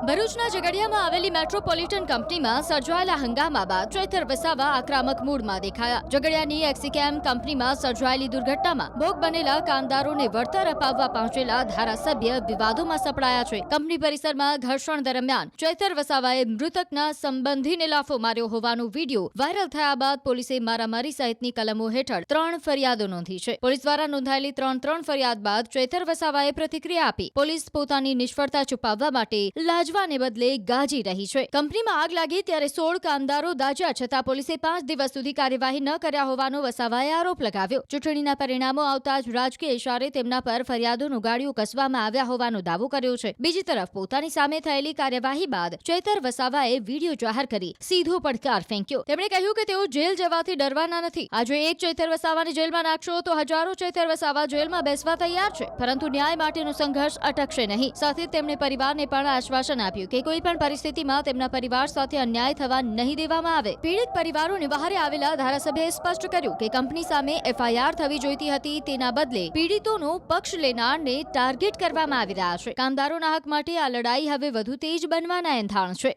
ભરૂચના ઝઘડિયામાં આવેલી મેટ્રોપોલિટન કંપનીમાં સર્જાયેલા હંગામા બાદ ચૈતર વસાવા આક્રમક મૂડમાં દેખાયા। ઝઘડિયાની એક્સિકેમ કંપનીમાં સર્જાયેલી દુર્ઘટનામાં ભોગ બનેલા કામદારોને વળતર અપાવવા પહોંચેલા ધારાસભ્ય વિવાદોમાં સપડાયા છે। કંપની પરિસરમાં ઘર્ષણ દરમિયાન ચૈતર વસાવાએ મૃતકના સંબંધીને લાફો માર્યો હોવાનો વિડીયો વાયરલ થયા બાદ પોલીસે મારામારી સહિતની કલમો હેઠળ 3 ફરિયાદો નોંધી છે। પોલીસ દ્વારા નોંધાયેલી 3 ફરિયાદ બાદ ચૈતર વસાવાએ પ્રતિક્રિયા આપી। પોલીસ પોતાની નિષ્ફળતા છુપાવવા માટે લાજવાને બદલે ગાજી રહી છે। કંપનીમાં આગ લાગી ત્યારે 16 કામદારો દાઝ્યા છતાં પોલીસે 5 દિવસ સુધી કાર્યવાહી ન કર્યા હોવાનો વસાવાએ આરોપ લગાવ્યો। ચૂંટણીના પરિણામો આવતા જ રાજકીય ઇશારે તેમના પર ફરિયાદોનું ગાળિયું કસવામાં આવ્યા હોવાનો દાવો કર્યો છે। બીજી તરફ પોતાની સામે થયેલી કાર્યવાહી બાદ ચૈતર વસાવાએ વિડીયો જાહેર કરી સીધો પડકાર ફેંક્યો। તેમણે કહ્યું કે તેઓ જેલ જવાથી ડરવાના નથી। આજે એક ચૈતર વસાવાને જેલમાં નાખશો તો હજારો ચૈતર વસાવા જેલમાં બેસવા તૈયાર છે, પરંતુ ન્યાય માટેનો સંઘર્ષ અટકશે નહીં। સાથે તેમણે પરિવારને પણ આશ્વાસન આપ્યું કે કોઈ પણ પરિસ્થિતિમાં તેમના પરિવાર સાથે અન્યાય થવા નહીં દેવામાં આવે। પીડિત પરિવારોને બહારે આવેલા ધારાસભ્યએ સ્પષ્ટ કર્યું કે કંપની સામે એફઆઈઆર થવી જોઈતી હતી, તેના બદલે પીડિતોનો પક્ષ લેનારને ટાર્ગેટ કરવામાં આવી રહ્યા છે। કામદારોના હક માટે આ લડાઈ હવે વધુ તેજ બનવાના એંધાણ છે।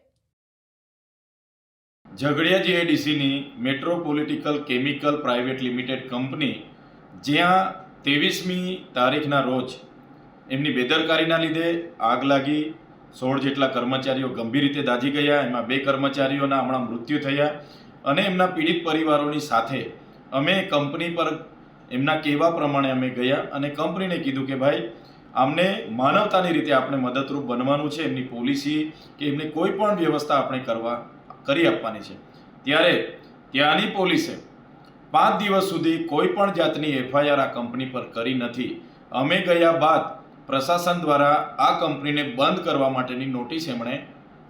ઝઘડિયા જીઆઈડીસીની metropolitical chemical private limited company, જ્યાં 23મી તારીખના રોજ એમની બેદરકારીના લીધે આગ લાગી, 16 જેટલા કર્મચારીઓ ગંભીર રીતે દાઝી ગયા। એમાં 2 કર્મચારીઓના હમણાં મૃત્યુ થયા અને એમના પીડિત પરિવારોની સાથે અમે કંપની પર એમના કહેવા પ્રમાણે અમે ગયા અને કંપનીને કીધું કે ભાઈ અમને માનવતાની રીતે આપણે મદદરૂપ બનવાનું છે, એમની પોલિસી કે એમની કોઈ પણ વ્યવસ્થા આપણે કરી આપવાની છે। ત્યારે ત્યાંની પોલીસે 5 દિવસ સુધી કોઈ પણ જાતની એફઆઈઆર આ કંપની પર કરી નથી। અમે ગયા બાદ પ્રશાસન દ્વારા આ કંપનીને બંધ કરવા માટેની નોટિસ એમણે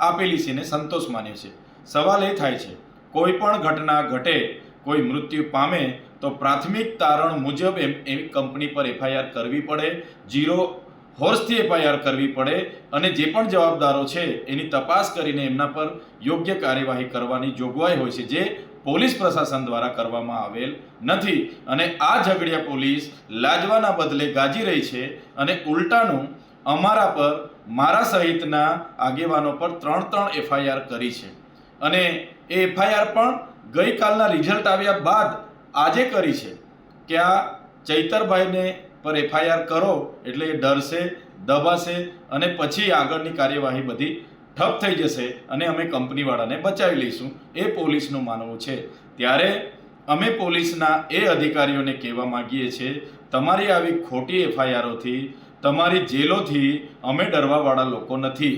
આપેલી છે ને સંતોષ માન્યો છે। સવાલ એ થાય છે, કોઈ પણ ઘટના ઘટે, કોઈ મૃત્યુ પામે તો પ્રાથમિક તારણ મુજબ એ કંપની પર એફઆઈઆર કરવી પડે, 0 હોર્સથી એફઆઈઆર કરવી પડે અને જે પણ જવાબદારો છે એની તપાસ કરીને એમના પર યોગ્ય કાર્યવાહી કરવાની જોગવાઈ હોય છે, જે પોલીસ પ્રશાસન દ્વારા કરવામાં આવેલ નથી। અને આ ઝઘડિયા પોલીસ લાજવાના બદલે ગાજી રહી છે અને ઉલટાનું અમારા પર, મારા સહિતના આગેવાનો પર 3 એફઆઈઆર કરી છે અને એ એફઆઈઆર પણ ગઈકાલના રિઝલ્ટ આવ્યા બાદ આજે કરી છે કે આ ચૈતરભાઈને પર એફઆઈઆર કરો એટલે એ ડરશે, દબાશે અને પછી આગળની કાર્યવાહી બધી ઠપ થઈ જશે અને અમે કંપનીવાળાને બચાવી લઈશું, એ પોલીસનું માનવું છે। ત્યારે અમે પોલીસના એ અધિકારીઓને કહેવા માગીએ છીએ, તમારી આવી ખોટી એફઆઈઆરોથી, તમારી જેલોથી અમે ડરવાવાળા લોકો નથી।